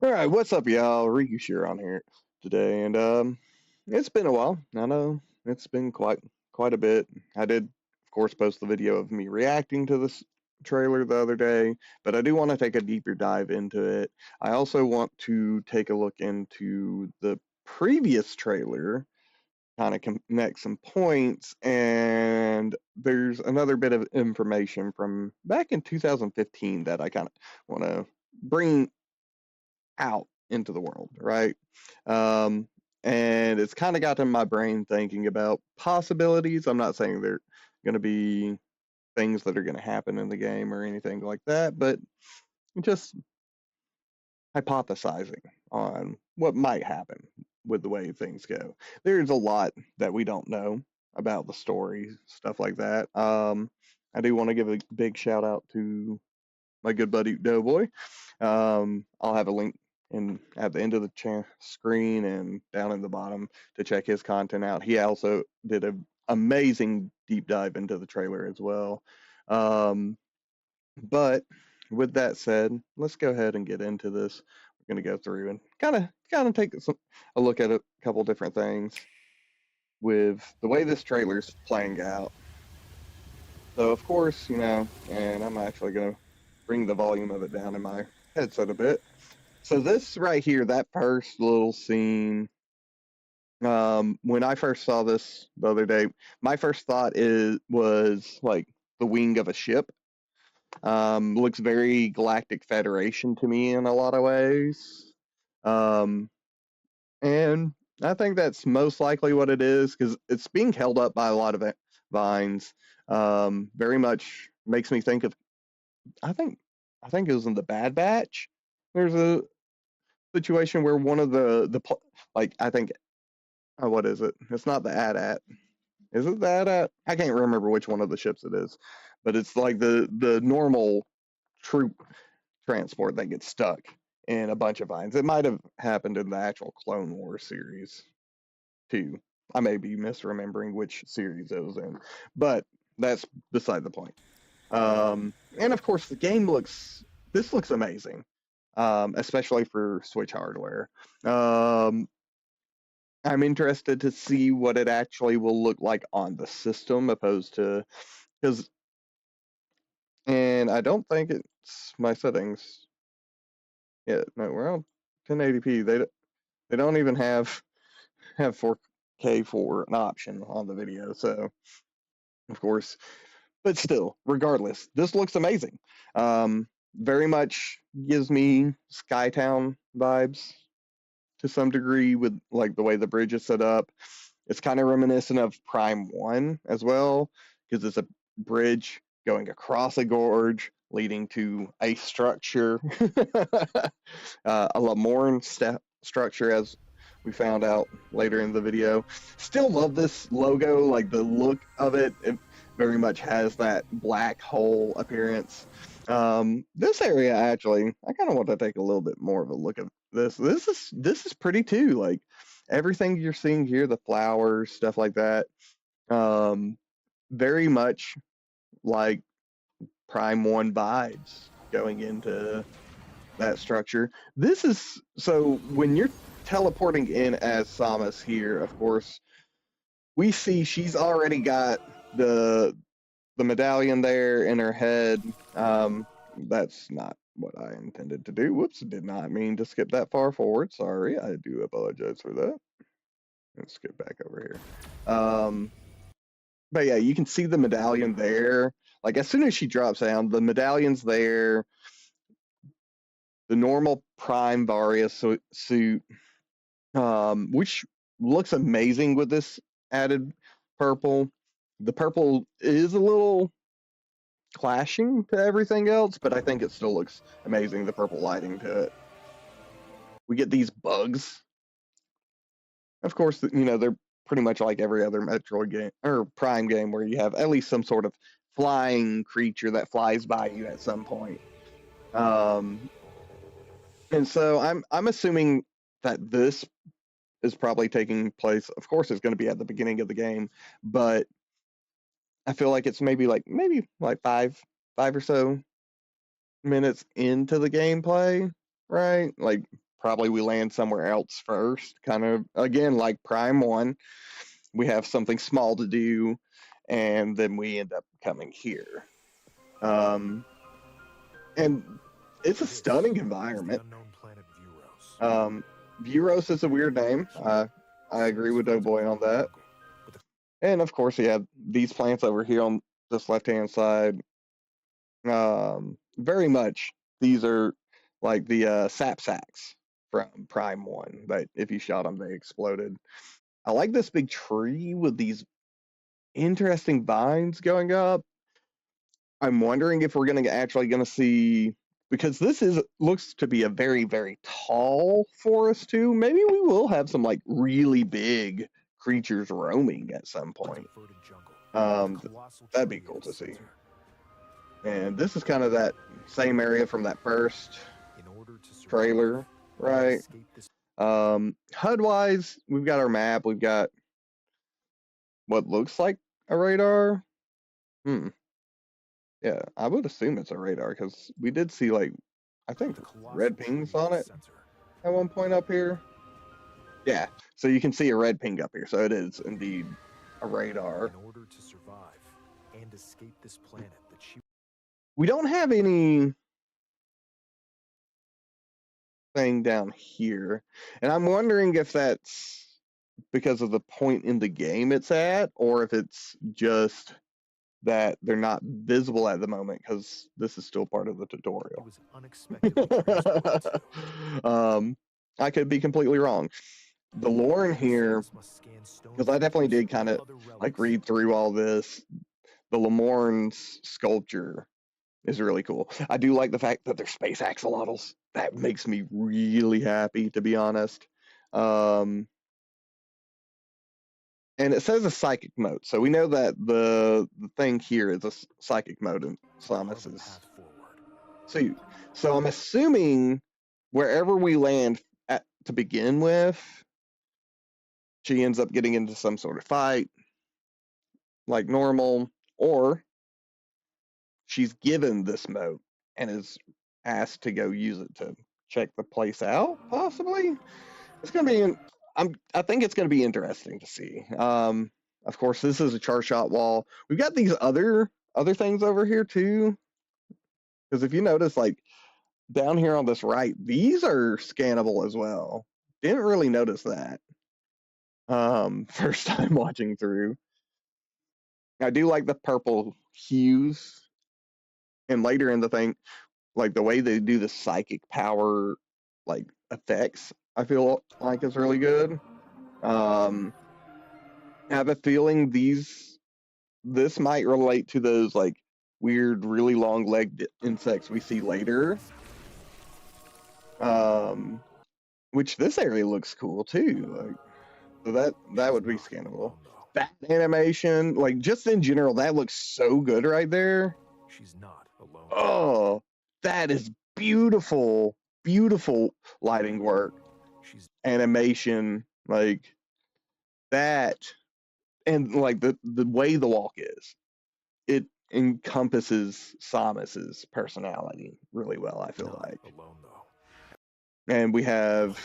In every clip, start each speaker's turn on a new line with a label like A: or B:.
A: All right, what's up, y'all? Riku Shear on here today, and it's been a while. I know it's been quite a bit. I did, of course, post the video of me reacting to this trailer the other day, but I do want to take a deeper dive into it. I also want to take a look into the previous trailer, kind of connect some points, and there's another bit of information from back in 2015 that I kind of want to bring out into the world, right? Um, and it's kind of gotten my brain thinking about possibilities. I'm not saying they're going to be things that are going to happen in the game or anything like that, but just hypothesizing on what might happen with the way things go. There's a lot that we don't know about the story, stuff like that. I do want to give a big shout out to my good buddy Doughboy. I'll have a link in at the end of the screen and down in the bottom to check his content out. He also did an amazing deep dive into the trailer as well. Um, but with that said, let's go ahead and get into this. We're going to go through and kind of take a look at a couple different things with the way this trailer's playing out. So of course, and I'm actually going to bring the volume of it down in my headset a bit. So this right here, that first little scene, when I first saw this the other day, my first thought was like the wing of a ship. Looks very Galactic Federation to me in a lot of ways. Um, and I think that's most likely what it is because it's being held up by a lot of vines. Very much makes me think of I think I think it was in the Bad Batch. There's a situation where one of like I think what is it? It's not the AT-AT. Is it the AT-AT? I can't remember which one of the ships it is, but it's like the normal troop transport that gets stuck in a bunch of vines. It might have happened in the actual Clone Wars series too. I may be misremembering which series it was in, but that's beside the point. And of course, the game looks amazing, especially for Switch hardware. Um, I'm interested to see what it actually will look like on the system, opposed to because, and I don't think it's my settings. Yeah, no, we're on 1080p. They don't even have 4K for an option on the video, so of course, but still, regardless, this looks amazing. Very much gives me Skytown vibes to some degree with like the way the bridge is set up. It's kind of reminiscent of Prime 1 as well, because it's a bridge going across a gorge leading to a structure, a Lamorne structure, as we found out later in the video. Still love this logo, like the look of it. It very much has that black hole appearance. This area actually, I kind of want to take a little bit more of a look at this. This is pretty too. Like everything you're seeing here, the flowers, stuff like that. Um, Very much like Prime One vibes going into that structure. This is so when you're teleporting in as Samus here, of course, we see she's already got the medallion there in her head. That's not what I intended to do. Whoops, did not mean to skip that far forward. Sorry, I do apologize for that. Let's get back over here. But yeah, you can see the medallion there. Like as soon as she drops down, the medallion's there. The normal Prime Varia suit, which looks amazing with this added purple. The purple is a little clashing to everything else, but I think it still looks amazing. The purple lighting to it. We get these bugs. Of course, they're pretty much like every other Metroid game or Prime game where you have at least some sort of flying creature that flies by you at some point. Um, and so I'm assuming that this is probably taking place. Of course, it's going to be at the beginning of the game, but I feel like it's maybe like five or so minutes into the gameplay, right? Like probably we land somewhere else first. Kind of again like Prime 1, we have something small to do, and then we end up coming here. And it's a stunning environment. Vuros is a weird name. I agree with Doughboy on that. And of course, you have these plants over here on this left-hand side. Very much, these are like the sap sacks from Prime 1, but if you shot them, they exploded. I like this big tree with these interesting vines going up. I'm wondering if we're actually going to see, because this looks to be a very, very tall forest too. Maybe we will have some like really big creatures roaming at some point. That'd be cool to see. And this is kind of that same area from that first trailer, right? HUD-wise, we've got our map. We've got what looks like a radar. Yeah, I would assume it's a radar because we did see like, I think red pings on it at one point up here. Yeah, so you can see a red ping up here. So it is indeed a radar.
B: In order to survive and escape this planet that she...
A: We don't have any thing down here, and I'm wondering if that's because of the point in the game it's at, or if it's just that they're not visible at the moment because this is still part of the tutorial. I could be completely wrong. The lore in here, because I definitely did kind of like read through all this. The Lemorne's sculpture is really cool. I do like the fact that they're space axolotls. That makes me really happy, to be honest. And it says a psychic mode, so we know that the thing here is a psychic mode in Samus's suit. So I'm assuming wherever we land to begin with, she ends up getting into some sort of fight, like normal, or she's given this mode and is asked to go use it to check the place out, possibly. It's gonna be I think it's going to be interesting to see. Of course, this is a chart shot wall. We've got these other things over here too. Because if you notice, like down here on this right, these are scannable as well. Didn't really notice that. First time watching through. I do like the purple hues, and later in the thing, like the way they do the psychic power, like effects, I feel like is really good. I have a feeling this might relate to those like weird, really long-legged insects we see later. Which this area looks cool too. Like, so that would be scannable. That animation, like just in general, that looks so good right there.
B: She's not alone.
A: Oh, that is beautiful, beautiful lighting work, animation, like that, and like the way the walk is, it encompasses Samus's personality really well, I feel like. And we have,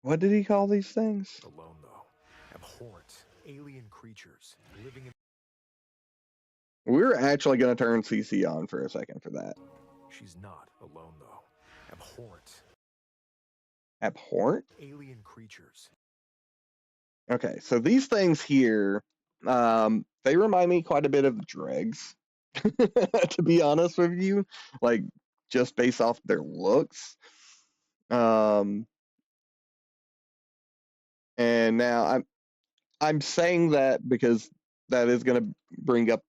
A: what did he call these things?
B: Alone though. Abhorrent alien creatures living in...
A: We're actually going to turn CC on for a second for that.
B: She's not alone though. Abhorrent.
A: Abhorrent?
B: Alien creatures.
A: Okay, so these things here, they remind me quite a bit of the dregs, to be honest with you, like just based off their looks. And now I'm saying that because that is going to bring up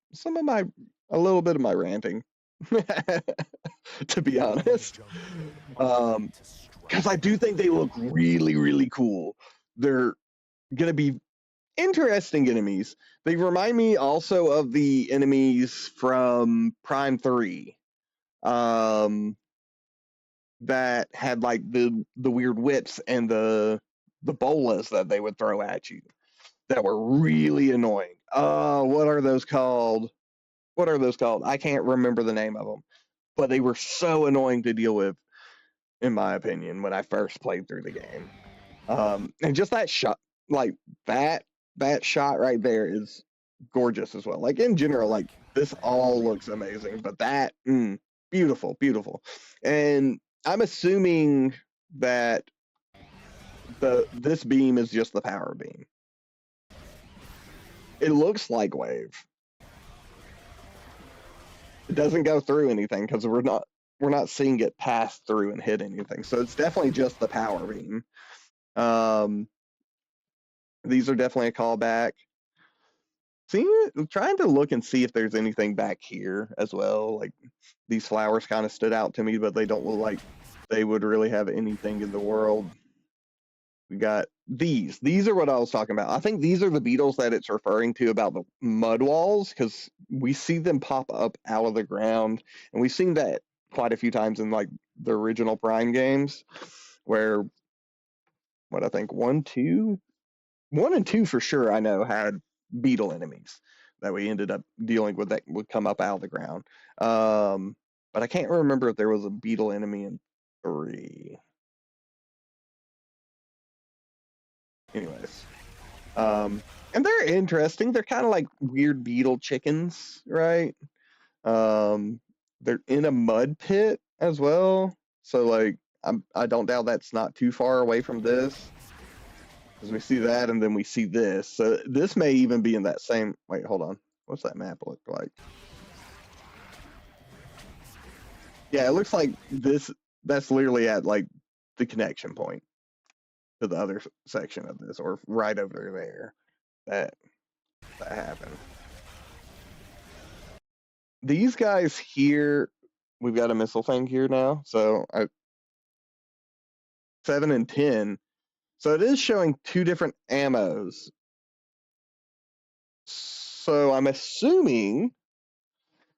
A: a little bit of my ranting, to be honest. Because I do think they look really, really cool. They're going to be interesting enemies. They remind me also of the enemies from Prime 3. That had like the weird whips and the bolas that they would throw at you that were really annoying. What are those called? I can't remember the name of them, but they were so annoying to deal with. in my opinion, when I first played through the game. And just that shot, like that that shot right there is gorgeous as well. Like in general, like this all looks amazing, but that beautiful, beautiful. And I'm assuming that the this beam is just the power beam. It looks like wave. It doesn't go through anything because we're not seeing it pass through and hit anything. So it's definitely just the power beam. Um, these are definitely a callback. Trying to look and see if there's anything back here as well. Like these flowers kind of stood out to me, but they don't look like they would really have anything in the world. We got these. These are what I was talking about. I think these are the beetles that it's referring to about the mud walls because we see them pop up out of the ground, and we've seen that quite a few times in like the original Prime games, where what I think one and two for sure I know had beetle enemies that we ended up dealing with that would come up out of the ground. But I can't remember if there was a beetle enemy in three. Anyways, and they're interesting. They're kind of like weird beetle chickens, right? They're in a mud pit as well, so like I don't doubt that's not too far away from this. Because we see that and then we see this. So this may even be in that same. Wait, hold on. What's that map look like? Yeah, it looks like this. That's literally at like the connection point to the other section of this, or right over there. That that happened. These guys here, we've got a missile thing here now. So 7 and 10. So it is showing two different ammos. So I'm assuming,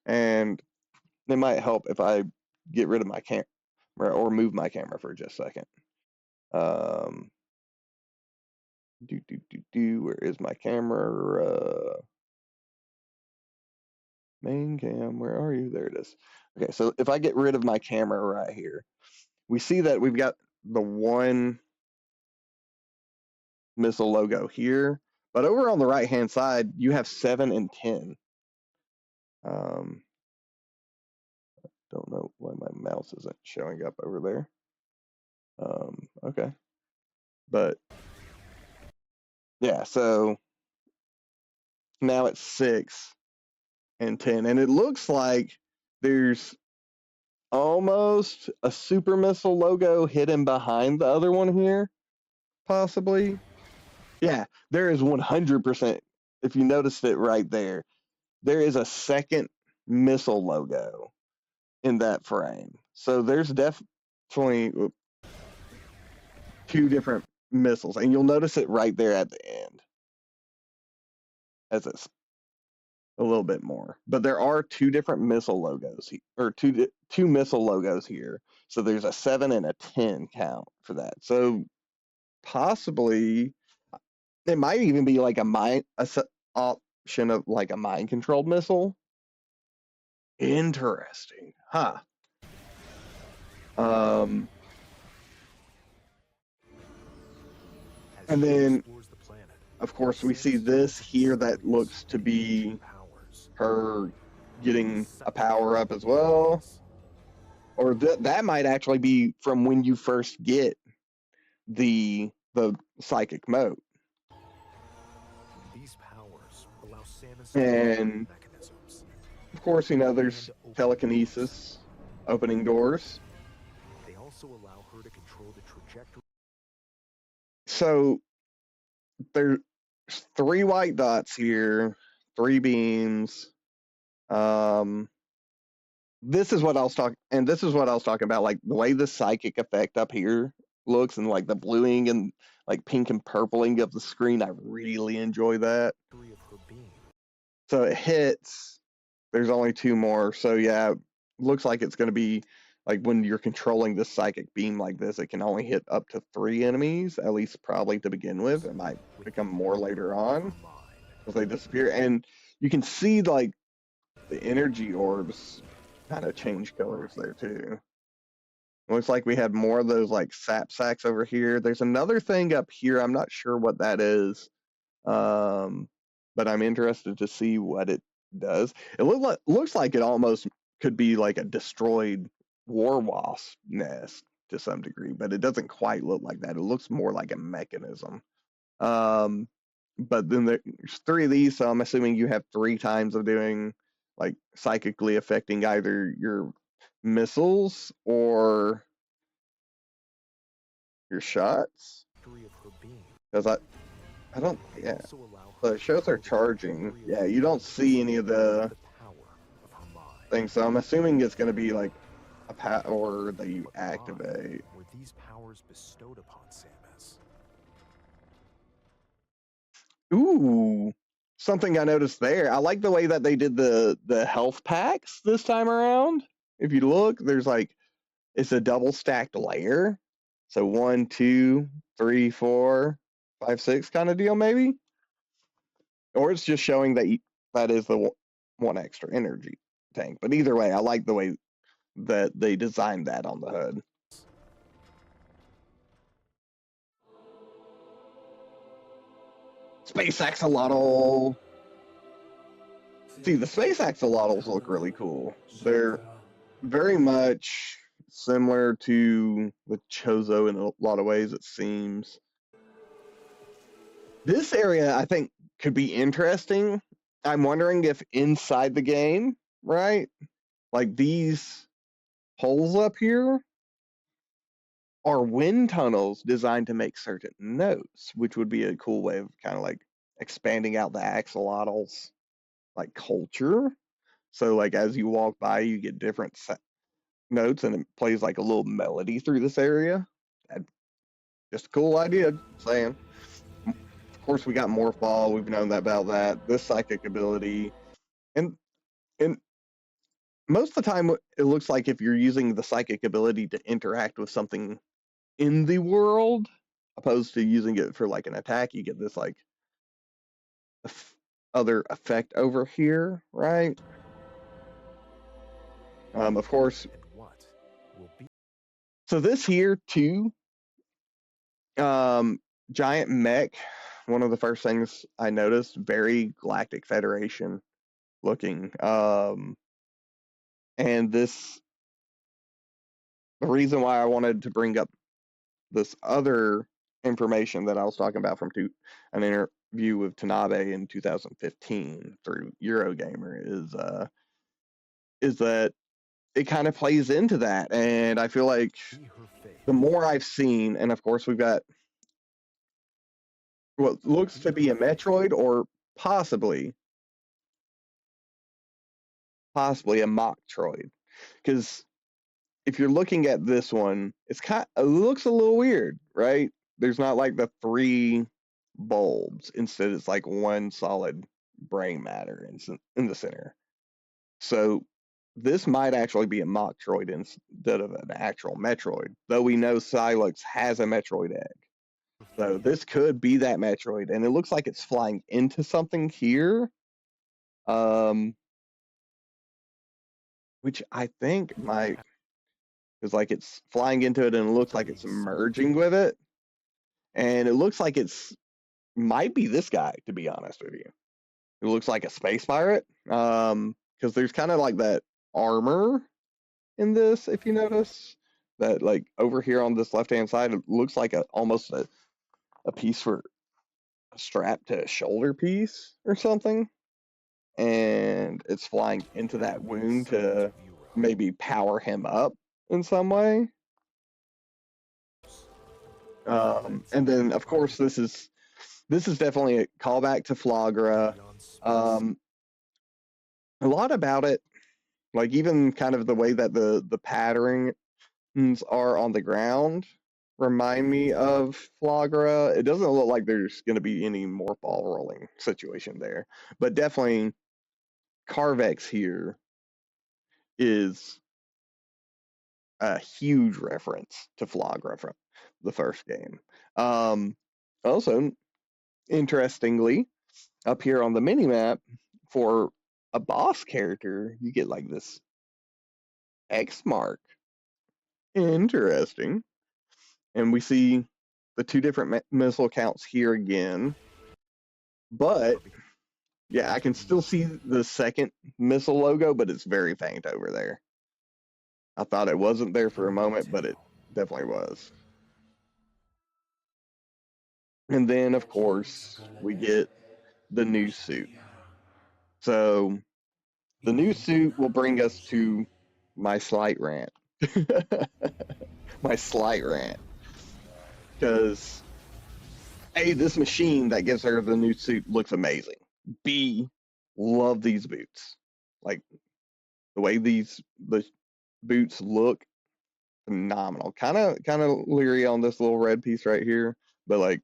A: and it might help if I get rid of my camera or move my camera for just a second. Um, where is my camera? Main cam, where are you? There it is. Okay, so if I get rid of my camera right here, we see that we've got the one missile logo here, but over on the right hand side, you have 7 and 10. Um, don't know why my mouse isn't showing up over there. Okay, but yeah, so now it's 6 and 10, and it looks like there's almost a super missile logo hidden behind the other one here, possibly. Yeah, there is 100%. If you noticed it right there, there is a second missile logo in that frame. So there's definitely two different missiles, and you'll notice it right there at the end as it's a little bit more. But there are two different missile logos, or two missile logos here. So there's a 7 and a 10 count for that. So possibly it might even be like option of like a mind controlled missile. Interesting, huh? Um, and then of course we see this here that looks to be her getting a power up as well, or that might actually be from when you first get the psychic mote.
B: These powers allow Samus
A: And
B: mechanisms.
A: of course, there's telekinesis, opening doors.
B: They also allow her to control the trajectory.
A: So there's 3 white dots here, 3 beams. This is what I was talking about, like the way the psychic effect up here looks, and like the bluing and like pink and purpling of the screen. I really enjoy that.
B: Of her being.
A: So it hits. There's only 2 more. So yeah, looks like it's going to be like when you're controlling this psychic beam like this, it can only hit up to 3 enemies, at least probably to begin with. It might become more later on as they disappear. And you can see like the energy orbs kind of change colors there too. Looks like we had more of those like sap sacks over here. There's another thing up here. I'm not sure what that is, um, but I'm interested to see what it does. It looks like it almost could be like a destroyed war wasp nest to some degree, but it doesn't quite look like that. It looks more like a mechanism. Um, but then there's three of these, so I'm assuming you have three times of doing like psychically affecting either your missiles or your shots. Because I don't, yeah. The shows are charging. Yeah, you don't see any of the things, so I'm assuming it's going to be like a power that you activate.
B: Were these powers bestowed upon Samus?
A: Ooh, something I noticed there. I like the way that they did the health packs this time around. If you look, there's like it's a double stacked layer. So 1, 2, 3, 4, 5, 6 kind of deal, maybe. Or it's just showing that that is the one extra energy tank. But either way, I like the way that they designed that on the hood. Space axolotl. See, the space axolotls look really cool. They're very much similar to the Chozo in a lot of ways, it seems. This area, I think, could be interesting. I'm wondering if inside the game, right? Like these holes up here are wind tunnels designed to make certain notes, which would be a cool way of kind of like expanding out the axolotls like culture. So like as you walk by, you get different notes, and it plays like a little melody through this area. Just a cool idea. Saying. Of course, we got Morph Ball. We've known that about that. This psychic ability, and and most of the time, it looks like if you're using the psychic ability to interact with something in the world, opposed to using it for like an attack, you get this like other effect over here, right? Of course. So this here too, giant mech. One of the first things I noticed, very Galactic Federation looking. And this, the reason why I wanted to bring up this other information that I was talking about from an interview with Tanabe in 2015 through Eurogamer is that it kind of plays into that, and I feel like the more I've seen, and of course we've got what looks to be a Metroid or possibly a Mocktroid, because if you're looking at this one, it looks a little weird, right? There's not like the three bulbs. Instead, it's like one solid brain matter in the center. So this might actually be a Mocktroid instead of an actual Metroid, though we know Silex has a Metroid egg. So this could be that Metroid, and it looks like it's flying into something here, which I think might is like it's flying into it and it looks like it's merging with it, and it looks like it's might be this guy, to be honest with you. It looks like a space pirate, because there's kind of like that armor in this, if you notice that, like over here on this left hand side, it looks like almost a piece for a strap to a shoulder piece or something, and it's flying into that wound to maybe power him up in some way. And then, of course, this is definitely a callback to Flagra. Um, a lot about it, like even kind of the way that the patterns are on the ground, remind me of Flagra. It doesn't look like there's going to be any more ball rolling situation there, but definitely Carvex here is a huge reference to Flagra from the first game. Also, interestingly, up here on the mini map for a boss character, you get like this X mark Interesting. And we see the two different missile counts here again. But yeah, I can still see the second missile logo, but it's very faint over there. I thought it wasn't there for a
B: Fairy
A: moment, but it
B: tale.
A: definitely was. And then, of
C: Aqui,
A: course, we
C: Canadá,
A: get the new
C: nós
A: suit.
C: ganhamos.
A: So the new suit will bring us
C: Internacionalmente,
A: to my slight rant. My slight rant. Because A, this machine that gives her the new suit looks amazing. B, love these boots. Like the way the boots look, phenomenal. Kind of leery on this little red piece right here, but like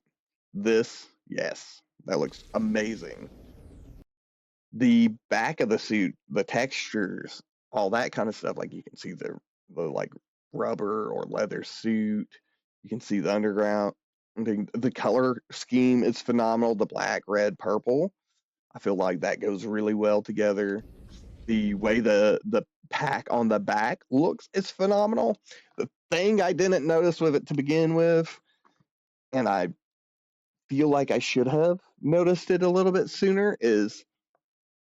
A: this, yes, that looks amazing. The back of the suit, the textures, all that kind of stuff. Like you can see the like rubber or leather suit. You can see the underground. The color scheme is phenomenal. The black, red, purple. I feel like that goes really well together. The way the pack on the back looks is phenomenal. The thing I didn't notice with it to begin with, and I feel like I should have noticed it a little bit sooner, is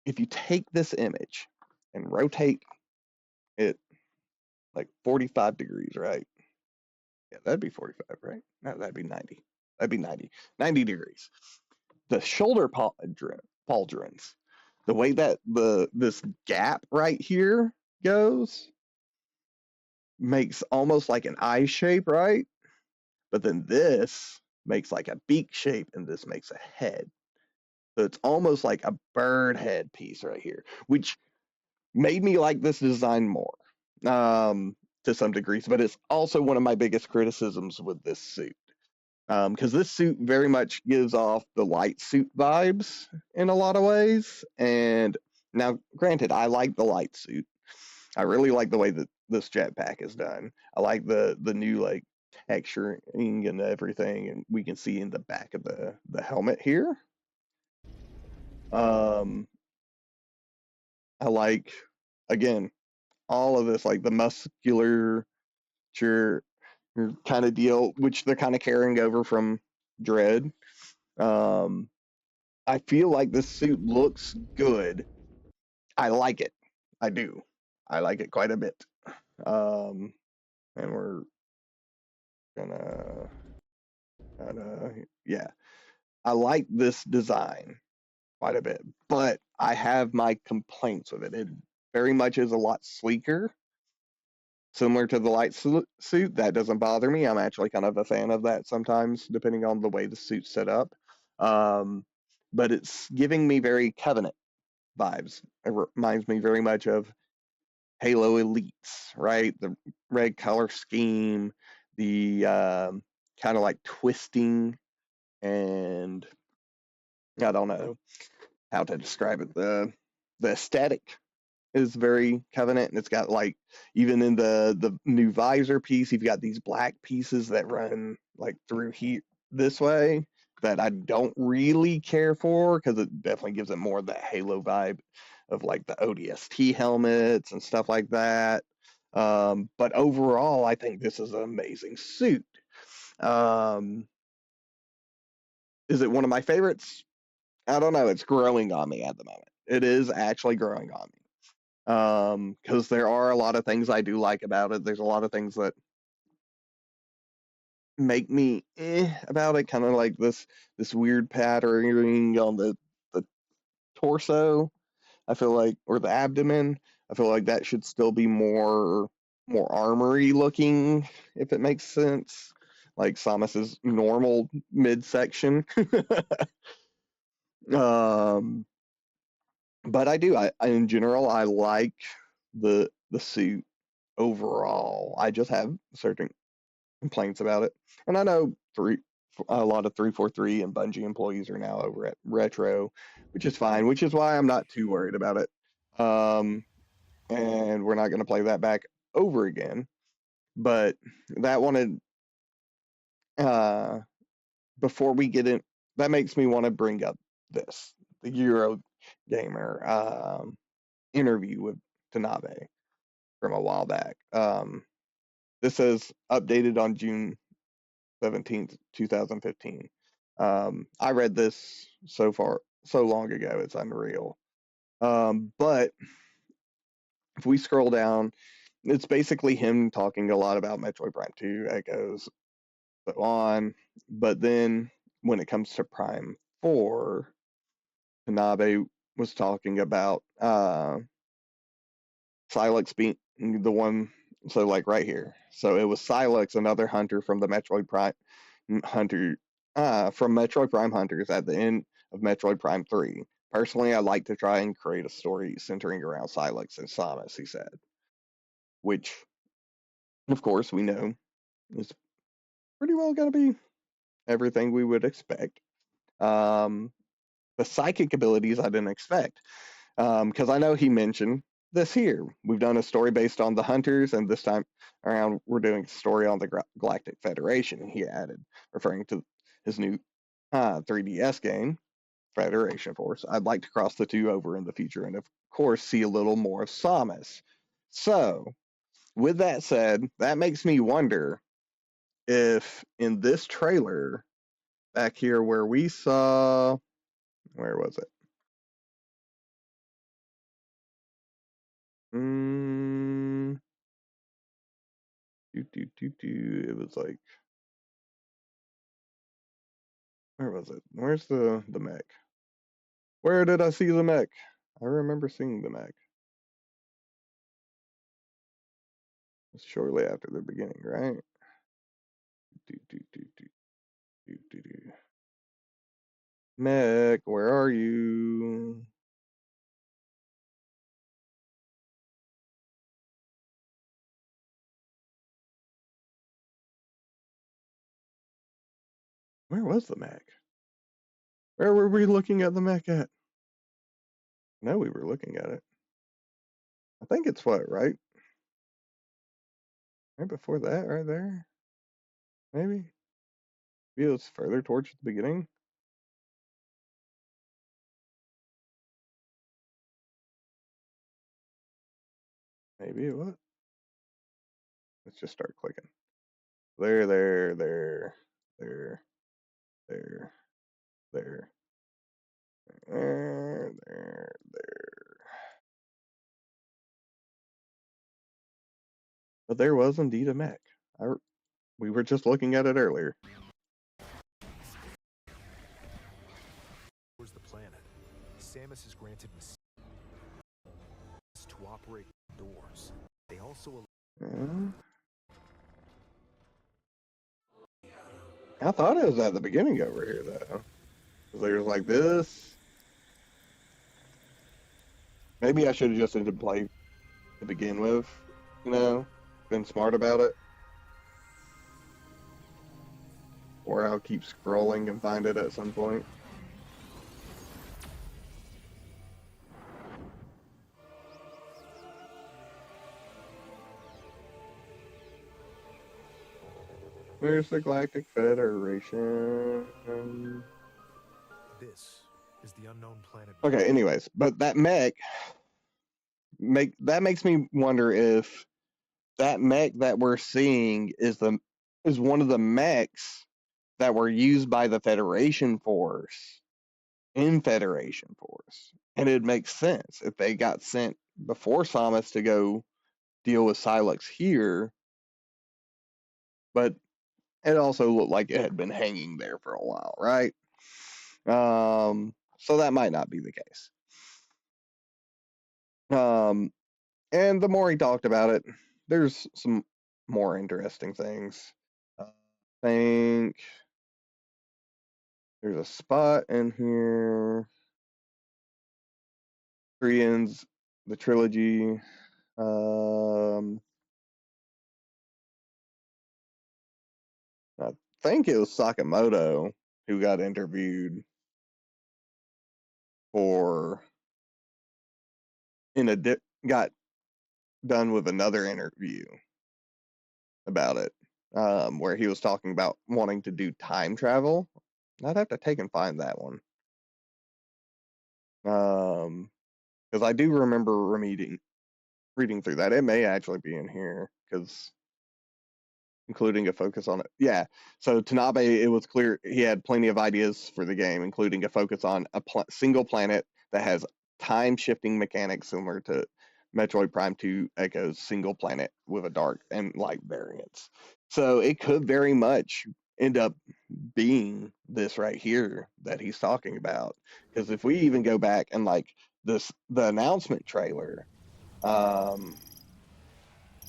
A: if you take this image and rotate it like 45 degrees, right? Yeah, that'd be 45, right? No, that'd be 90. That'd be 90. 90 degrees. The shoulder pauldrons, the way that this gap right here goes makes almost like an eye shape, right? But then this makes like a beak shape and this makes a head. So it's almost like a bird head piece right here, which made me like this design more to some degrees. But it's also one of my biggest criticisms with this suit. Because this suit very much gives off the light suit vibes in a lot of ways. And now, granted, I like the light suit. I really like the way that this jetpack is done. I like the new like texturing and everything, and we can see in the back of the helmet here. Um, I like again all of this, like the muscular kind of deal, which they're kind of carrying over from Dread. Um, I feel like this suit looks good. I like it. I do. I like it quite a bit. Um, and we're gonna, yeah. I like this design quite a bit, but I have my complaints with it. It very much is a lot sleeker, similar to the light suit. That doesn't bother me. I'm actually kind of a fan of that sometimes, depending on the way the suit's set up. Um, but it's giving me very Covenant vibes. It reminds me very much of Halo Elites, right? The red color scheme, the kind of like twisting, and I don't know how to describe it. The aesthetic is very Covenant, and it's got like even in the new visor piece, you've got these black pieces that run like through here this way that I don't really care for because it definitely gives it more of that Halo vibe of like the ODST helmets and stuff like that. But overall, I think this is an amazing suit. Um, is it one of my favorites? I don't know. It's growing on me at the moment. It is actually growing on me because there are a lot of things I do like about it. There's a lot of things that make me about it, kind of like this weird patterning on the torso. I feel like, or the abdomen. I feel like that should still be more armory looking, if it makes sense. Like Samus's normal midsection. um, but I do. In general, I like the suit overall. I just have certain complaints about it, and I know a lot of 343 and Bungie employees are now over at Retro, which is fine. Which is why I'm not too worried about it. Um, and we're not going to play that back over again. But that wanted uh, before we get in, that makes me want to bring up this the Euro Gamer interview with Tanabe from a while back. This says updated on June 17th, 2015. I read this so long ago, it's unreal. But if we scroll down, it's basically him talking a lot about Metroid Prime 2, Echoes, so on. But then when it comes to Prime 4, Tanabe was talking about Silex being the one, so like right here. So it was Silex, another hunter from the Metroid Prime hunter from Metroid Prime Hunters at the end of Metroid Prime 3. Personally, I like to try and create a story centering around Silex and Samus, he said, which, of course, we know is pretty well going to be everything we would expect. Um, the psychic abilities I didn't expect, because I know he mentioned this here. We've done a story based on the Hunters, and this time around we're doing a story on the Galactic Federation, he added, referring to his new 3DS game, Federation Force. I'd like to cross the two over in the future and, of course, see a little more of Samus. So, with that said, that makes me wonder if in this trailer back here where we saw, where was it? Mm, it was like, where was it? Where's the mech? Where did I see the mech? I remember seeing the mech. It's shortly after the beginning, right? Do, do, do, do, do. Mech, where are you? Where was the mech? Where were we looking at the mech at? No, we were looking at it. I think it's what, right? Right before that, right there? Maybe? Maybe it was further towards the beginning? Maybe it was. Let's just start clicking. There, there, there, there, there. But there was indeed a mech. I, we were just looking at it earlier.
B: Towards the planet. Samus is granted to operate doors. They also
A: Uh, I thought it was at the beginning over here, though. There's like this. Maybe I should have just ended play to begin with, you know, been smart about it. Or I'll keep scrolling and find it at some point. Where's the Galactic Federation?
B: This is the unknown planet.
A: Okay, anyways, but that mech makes me wonder if that mech that we're seeing is one of the mechs that were used by the Federation Force in Federation Force. And it makes sense if they got sent before Samus to go deal with Silex here, but it also looked like it had been hanging there for a while, right? So that might not be the case. And the more he talked about it, there's some more interesting things. I think there's a spot in here. Three ends, the trilogy. I think it was Sakamoto who got interviewed for got done with another interview about it, where he was talking about wanting to do time travel. I'd have to take and find that one, because I do remember reading through that. It may actually be in here because including a focus on it. Yeah. So Tanabe, it was clear he had plenty of ideas for the game, including a focus on a single planet that has time shifting mechanics similar to Metroid Prime 2 Echo's single planet with a dark and light variance. So it could very much end up being this right here that he's talking about. Because if we even go back and like the announcement trailer, um,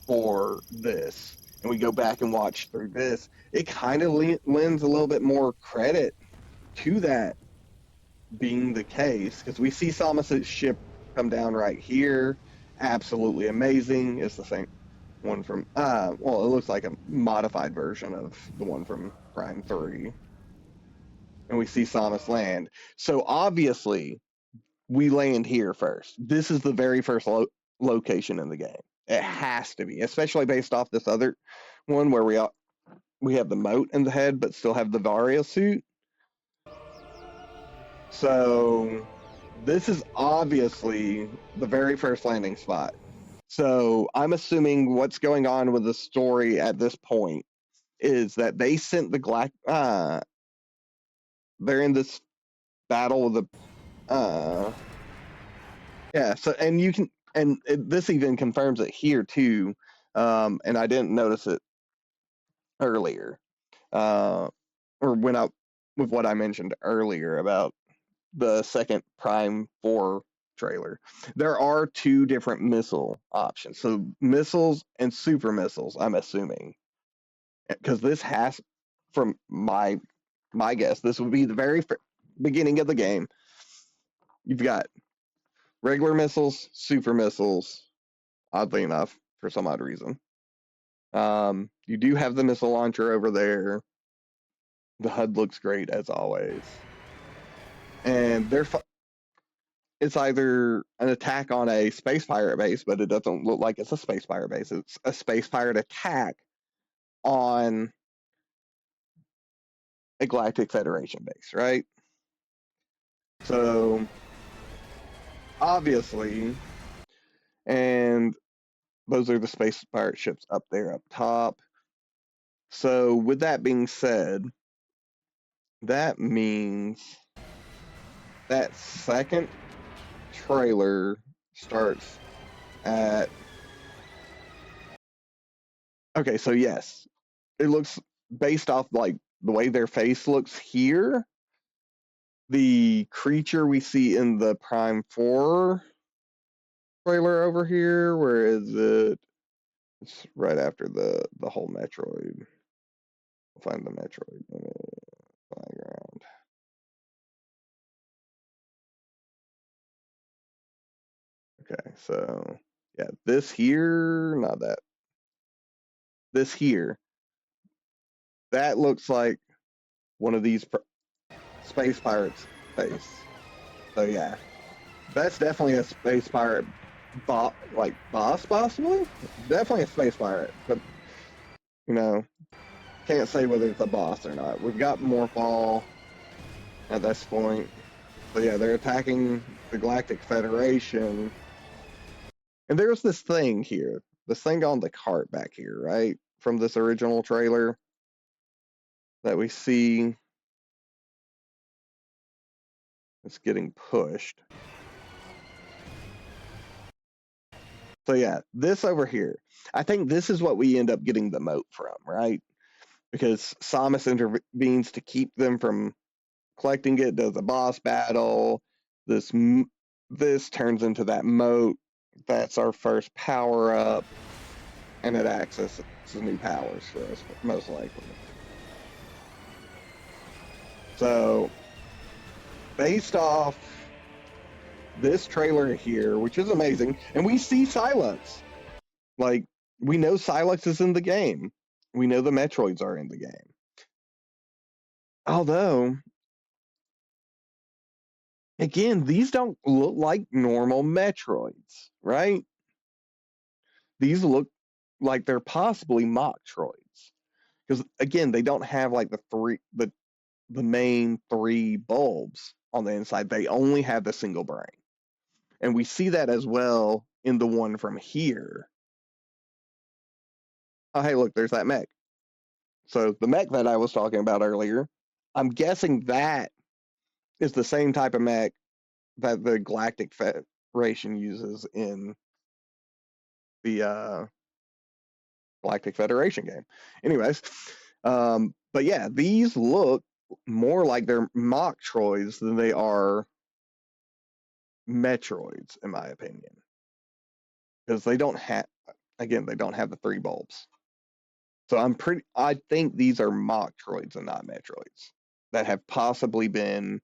A: for this, and we go back and watch through this, it kind of lends a little bit more credit to that being the case because we see Samus's ship come down right here. Absolutely amazing. It's the same one from well, it looks like a modified version of the one from Prime 3. And we see Samus land. So obviously we land here first. This is the very first location in the game. It has to be, especially based off this other one where we have the moat in the head, but still have the Varia suit. So this is obviously the very first landing spot. So I'm assuming what's going on with the story at this point is that they sent the they're in this battle with the yeah. So and you can this even confirms it here too. And I didn't notice it earlier, or when I with what I mentioned earlier about the second Prime 4 trailer. There are two different missile options. So missiles and super missiles, I'm assuming. Because this has, from my guess, this would be the very beginning of the game. You've got regular missiles, super missiles, oddly enough, for some odd reason. You do have the missile launcher over there. The HUD looks great as always. And it's either an attack on a space pirate base, but it doesn't look like it's a space pirate base. It's a space pirate attack on a Galactic Federation base, right? So obviously, and those are the space pirate ships up there up top. So with that being said, that means that second trailer starts at okay, so yes, it looks based off like the way their face looks here. The creature we see in the Prime 4 trailer over here, where is it? It's right after the whole Metroid. We'll find the Metroid in the background. Okay, so yeah, this here, not that. This here, that looks like one of these space pirates' face. So yeah, that's definitely a space pirate like boss, possibly. Definitely a space pirate, but you know, can't say whether it's a boss or not. We've got Morphall at this point. So yeah, they're attacking the Galactic Federation. And there's this thing here, this thing on the cart back here, right? From this original trailer that we see. It's getting pushed. So yeah, this over here. I think this is what we end up getting the moat from, right? Because Samus intervenes to keep them from collecting it, does a boss battle. This turns into that moat. That's our first power up, and it accesses new powers for us, most likely. So, based off this trailer here, which is amazing, and we see Silence. Like, we know Silence is in the game. We know the Metroids are in the game. Although, again, these don't look like normal Metroids, right? These look like they're possibly Machtroids. Because again, they don't have like the main three bulbs on the inside. They only have the single brain. And we see that as well in the one from here. Oh hey, look, there's that mech. So the mech that I was talking about earlier, I'm guessing that is the same type of mech that the Galactic Federation uses in the Galactic Federation game. Anyways, but yeah, these look more like they're mock Troids than they are Metroids, in my opinion, because they don't have, again, they don't have the three bulbs. So I think these are mock Troids and not Metroids that have possibly been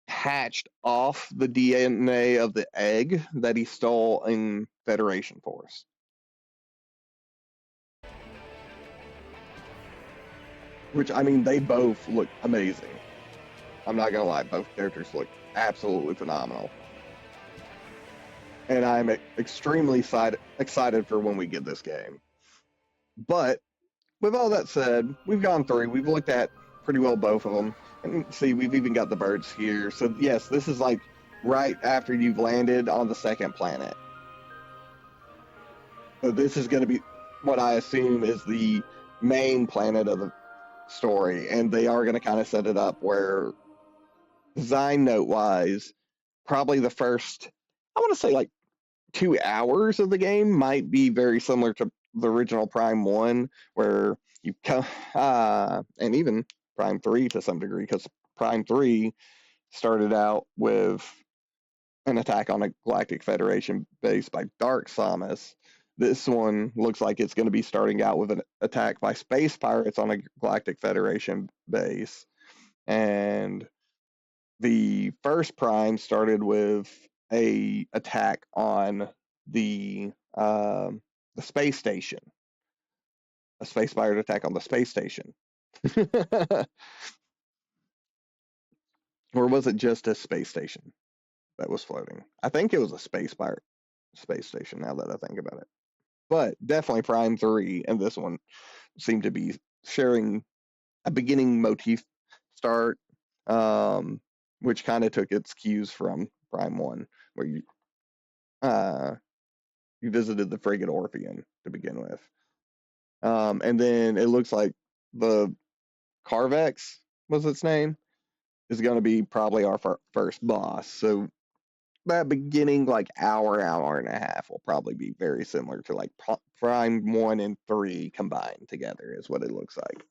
A: hatched off the DNA of the egg that he stole in Federation Force. Which, I mean, they both look amazing. I'm not gonna lie, both characters look absolutely phenomenal. And I'm extremely excited for when we get this game. But with all that said, we've gone through, we've looked at pretty well both of them. And see, we've even got the birds here. So, yes, this is like right after you've landed on the second planet. So, this is going to be what I assume is the main planet of the story. And they are going to kind of set it up where, design note wise, probably the first, I want to say like 2 hours of the game might be very similar to the original Prime 1, where you come, and even Prime 3 to some degree, because Prime 3 started out with an attack on a Galactic Federation base by Dark Samus. This one looks like it's going to be starting out with an attack by space pirates on a Galactic Federation base. And the first Prime started with a attack on the space station, a space pirate attack on the space station. Or was it just a space station that was floating? I think it was a space pirate space station now that I think about it. But definitely Prime 3 and this one seem to be sharing a beginning motif start, um, which kind of took its cues from Prime 1, where uh, you visited the frigate Orpheon to begin with. And then it looks like the Carvex was its name is going to be probably our first boss. So that beginning like hour and a half will probably be very similar to like Prime 1 and 3 combined together is what it looks like.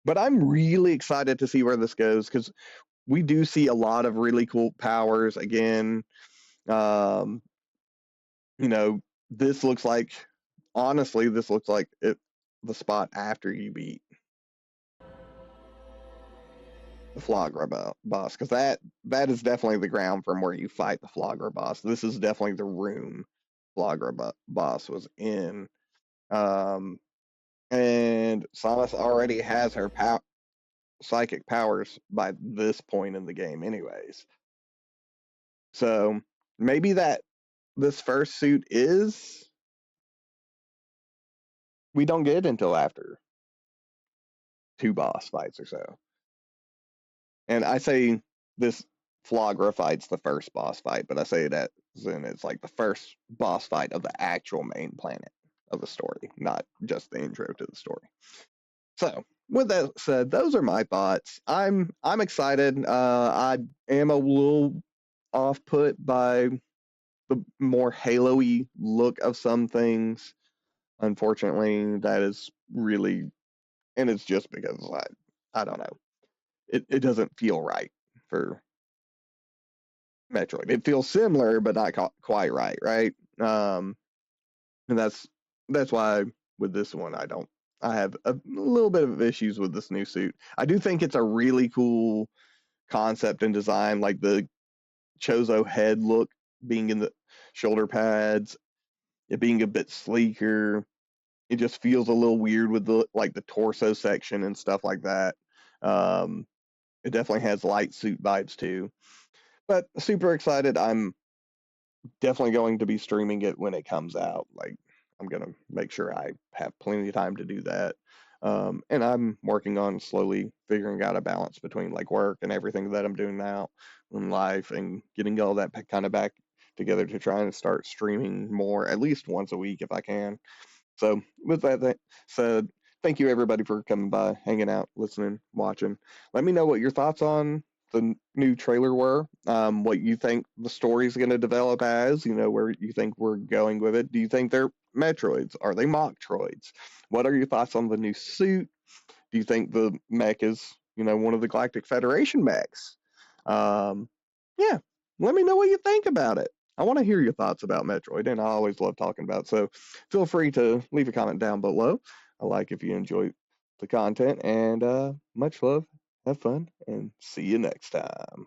A: But I'm really excited to see where this goes because we do see a lot of really cool powers again. Um, you know, this looks like honestly, this looks like the spot after you beat the Flagra boss, because that is definitely the ground from where you fight the Flagra boss. This is definitely the room Flagra boss was in. Um, and Samus already has her psychic powers by this point in the game, anyways. So maybe that this first suit is we don't get until after 2 boss fights or so. And I say this Flagra fight's the first boss fight, but I say that then it's like the first boss fight of the actual main planet of the story, not just the intro to the story. So, with that said, those are my thoughts. I'm excited. I am a little off put by the more Halo-y look of some things. Unfortunately, that is really, and it's just because I don't know. It doesn't feel right for Metroid. It feels similar, but not quite right, right? And that's why with this one, I have a little bit of issues with this new suit. I do think it's a really cool concept and design, like the Chozo head look being in the shoulder pads, it being a bit sleeker. It just feels a little weird with the torso section and stuff like that. Um, it definitely has light suit vibes too. But super excited. I'm definitely going to be streaming it when it comes out. Like, I'm going to make sure I have plenty of time to do that. And I'm working on slowly figuring out a balance between like work and everything that I'm doing now in life and getting all that kind of back together to try and start streaming more, at least once a week if I can. So, with that said, thank you everybody for coming by, hanging out, listening, watching. Let me know what your thoughts on the new trailer were. What you think the story's going to develop as. You know where you think we're going with it. Do you think they're Metroids? Are they mock droids? What are your thoughts on the new suit? Do you think the mech is, one of the Galactic Federation mechs? Um, yeah, let me know what you think about it. I want to hear your thoughts about Metroid, and I always love talking about it. So feel free to leave a comment down below. I like if you enjoy the content, and much love, have fun, and see you next time.